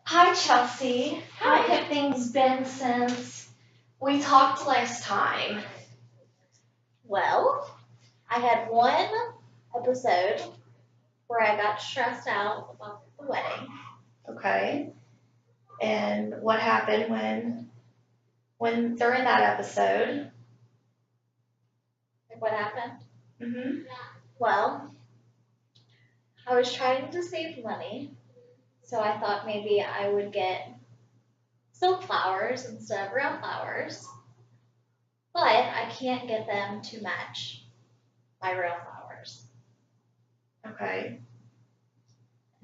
Hi, Chelsea. How have things been since we talked last time? Well, I had one episode where I got stressed out about the wedding. Okay. And what happened when during that episode? Like, what happened? Mhm. Well, I was trying to save money, so I thought maybe I would get silk flowers instead of real flowers, but I can't get them to match my real flowers. Okay.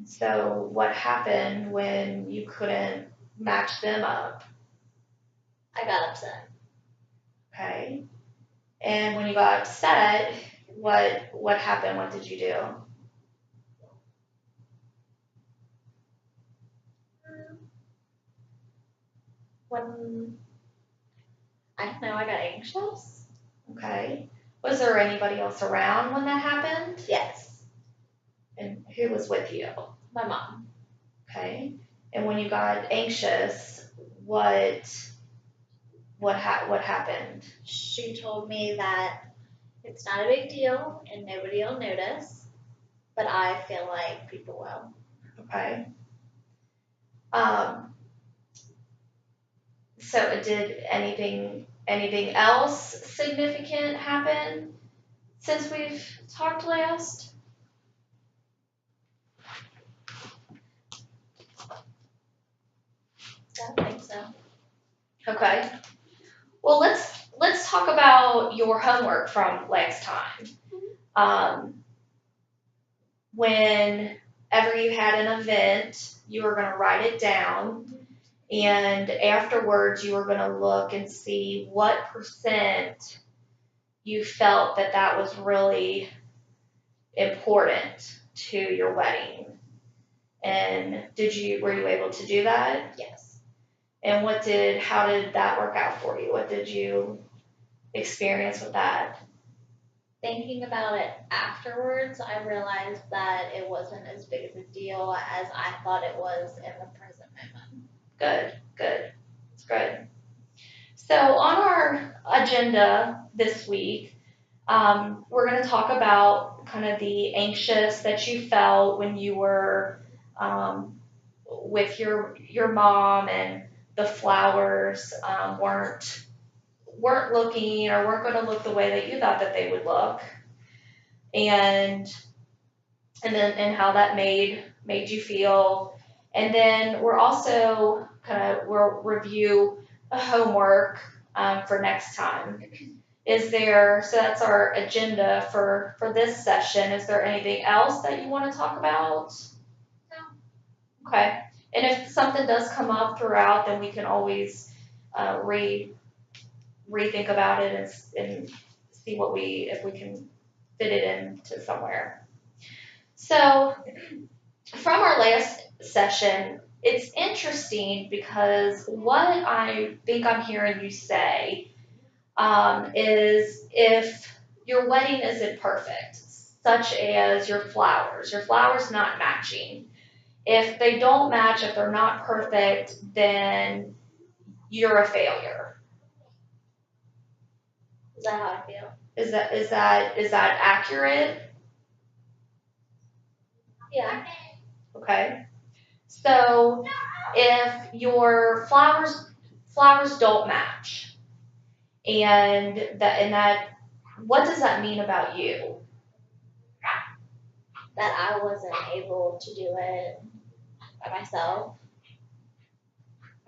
So what happened when you couldn't match them up? I got upset. Okay. And when you got upset, what happened? What did you do? When I don't know, I got anxious. Okay. Was there anybody else around when that happened? Yes, And who was with you? my mom. Okay. And when you got anxious, what happened? She told me that it's not a big deal and nobody will notice, but I feel like people will. Okay. Um, so did anything else significant happen since we've talked last? I don't think so. Okay. Well, let's talk about your homework from last time. Um, whenever you had an event, you were going to write it down, and afterwards you were going to look and see what percent you felt that was really important to your wedding. And were you able to do that? Yes. And how did that work out for you? What did you experience with that? Thinking about it afterwards, I realized that it wasn't as big of a deal as I thought it was in the present moment. Good. It's good. So on our agenda this week, we're going to talk about kind of the anxious that you felt when you were with your mom, and the flowers weren't looking, or weren't going to look the way that you thought that they would look, and how that made you feel. And then we're also we'll review a homework for next time. So that's our agenda for this session. Is there anything else that you want to talk about? No. Okay. And if something does come up throughout, then we can always rethink about it and see if we can fit it into somewhere. So from our last session, it's interesting because what I think I'm hearing you say is if your wedding isn't perfect, such as your flowers not matching. If they don't match, if they're not perfect, then you're a failure. Is that how I feel? Is that accurate? Yeah. Okay. So if your flowers don't match, and that what does that mean about you? That I wasn't able to do it by myself.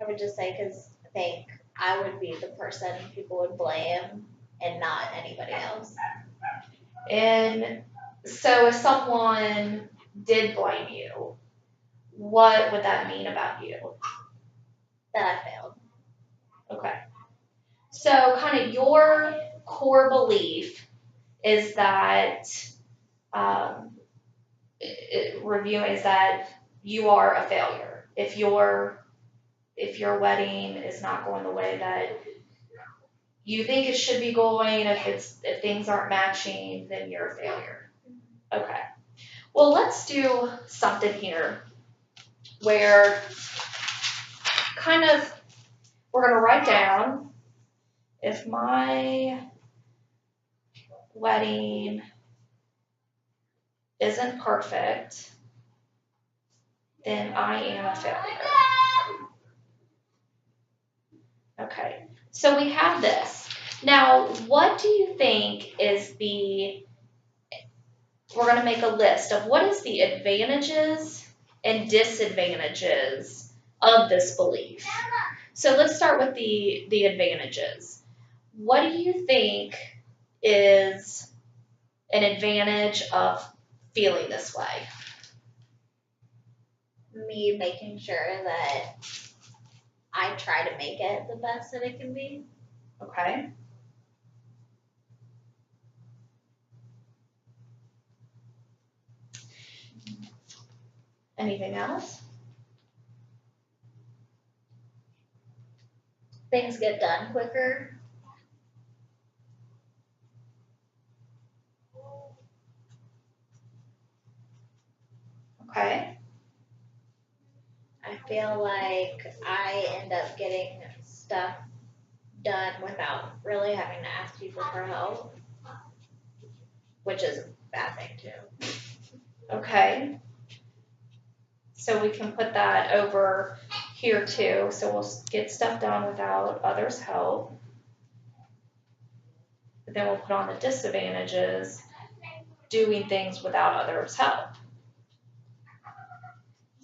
I would just say because I think I would be the person people would blame and not anybody else. And so if someone did blame you, what would that mean about you? That I failed. Okay. So kind of your core belief is that reviewing is that you are a failure if your wedding is not going the way that you think it should be going. If things aren't matching, then you're a failure. Okay. Well, let's do something here where we're going to write down, if my wedding isn't perfect, then I am a failure. Okay, so we have this. Now, what do you think is we're going to make a list of what is the advantages and disadvantages of this belief. So let's start with the advantages. What do you think is an advantage of feeling this way? Me making sure that I try to make it the best that it can be. Okay. Anything else? Things get done quicker. Okay. I feel like I end up getting stuff done without really having to ask people for help, which is a bad thing too. Okay. So we can put that over here too. So we'll get stuff done without others' help. But then we'll put on the disadvantages, doing things without others' help.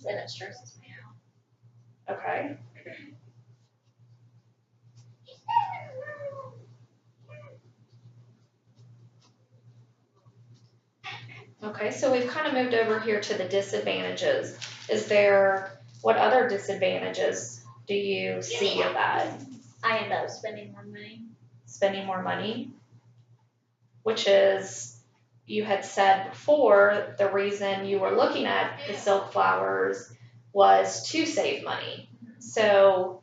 Then it stresses me out. Okay. Okay, so we've kind of moved over here to the disadvantages. What other disadvantages do you see of that? I end up spending more money. Spending more money, which is, you had said before, the reason you were looking at the silk flowers was to save money. So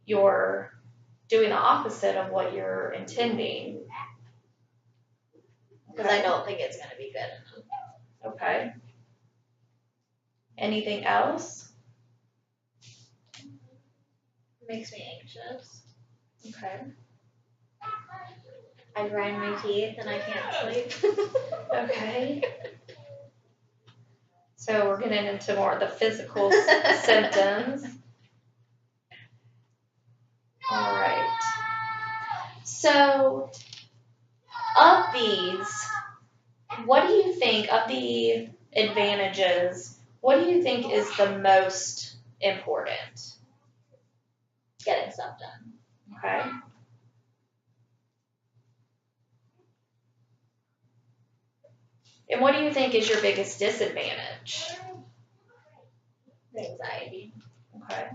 you're doing the opposite of what you're intending. Because I don't think it's going to be good enough. Okay. Anything else? Makes me anxious. Okay. I grind my teeth and I can't sleep. Okay. So we're getting into more of the physical symptoms. All right. So of these, what do you think, of the advantages, what do you think is the most important? Getting stuff done. Okay. And what do you think is your biggest disadvantage? Anxiety. Okay.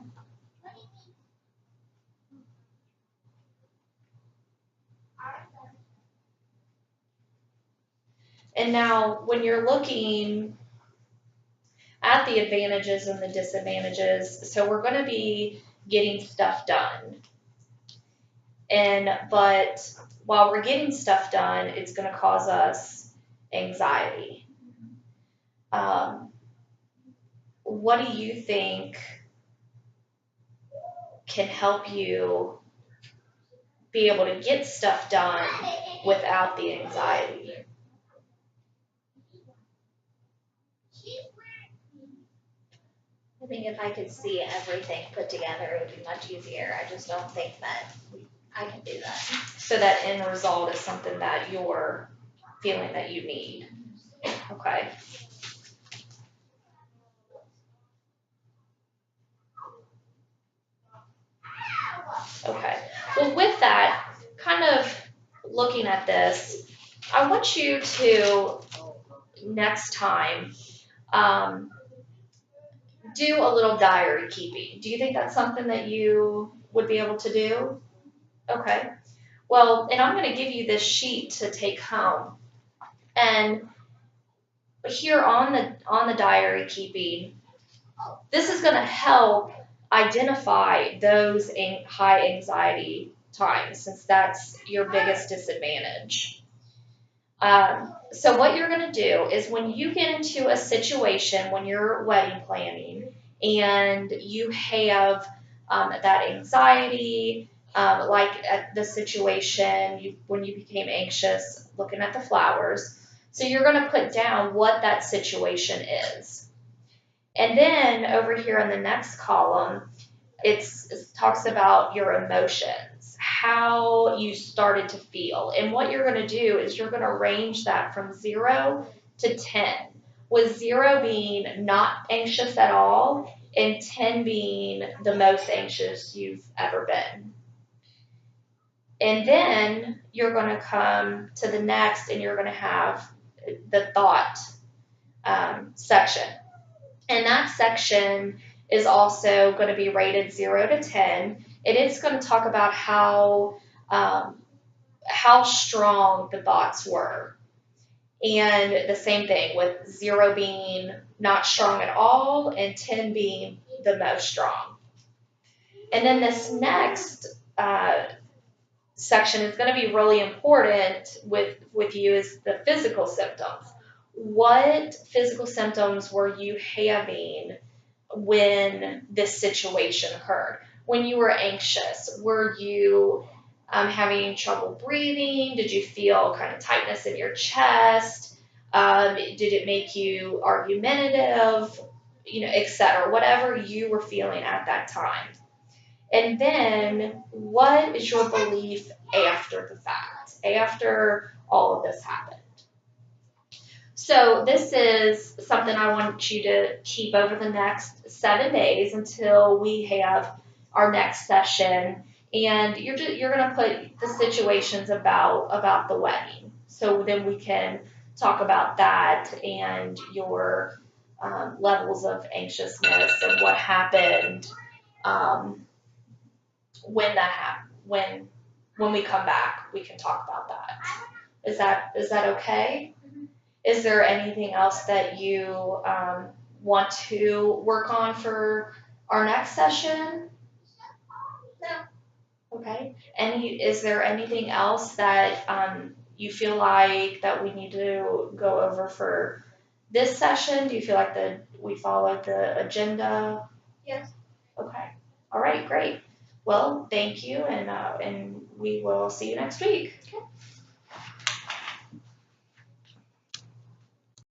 And now, when you're looking at the advantages and the disadvantages, so we're going to be getting stuff done. But while we're getting stuff done, it's going to cause us anxiety. What do you think can help you be able to get stuff done without the anxiety? I think if I could see everything put together, it would be much easier. I just don't think that I can do that. So that end result is something that you're feeling that you need. Okay. Okay. Well, with that, kind of looking at this, I want you to, next time, do a little diary keeping. Do you think that's something that you would be able to do? Okay. Well, and I'm going to give you this sheet to take home. And here on the diary keeping, this is going to help identify those high anxiety time, since that's your biggest disadvantage. So what you're going to do is when you get into a situation when you're wedding planning and you have that anxiety, like at the situation when you became anxious looking at the flowers, so you're going to put down what that situation is. And then over here in the next column, it talks about your emotions, how you started to feel. And what you're going to do is you're going to range that from 0 to 10, with 0 being not anxious at all and 10 being the most anxious you've ever been. And then you're going to come to the next and you're going to have the thought section. And that section is also going to be rated 0 to 10, and it's going to talk about how strong the thoughts were. And the same thing with 0 being not strong at all and 10 being the most strong. And then this next section is going to be really important with you is the physical symptoms. What physical symptoms were you having when this situation occurred? When you were anxious, were you having trouble breathing? Did you feel kind of tightness in your chest? Did it make you argumentative? Etc. Whatever you were feeling at that time. And then what is your belief after the fact, after all of this happened? So this is something I want you to keep over the next 7 days until we have our next session. And you're going to put the situations about the wedding. So then we can talk about that and your levels of anxiousness and what happened when that happened. When we come back, we can talk about that. Is that okay? Is there anything else that you want to work on for our next session? No. Okay. Is there anything else that you feel like that we need to go over for this session? Do you feel like we followed the agenda? Yes. Okay. All right. Great. Well, thank you, and we will see you next week. Okay.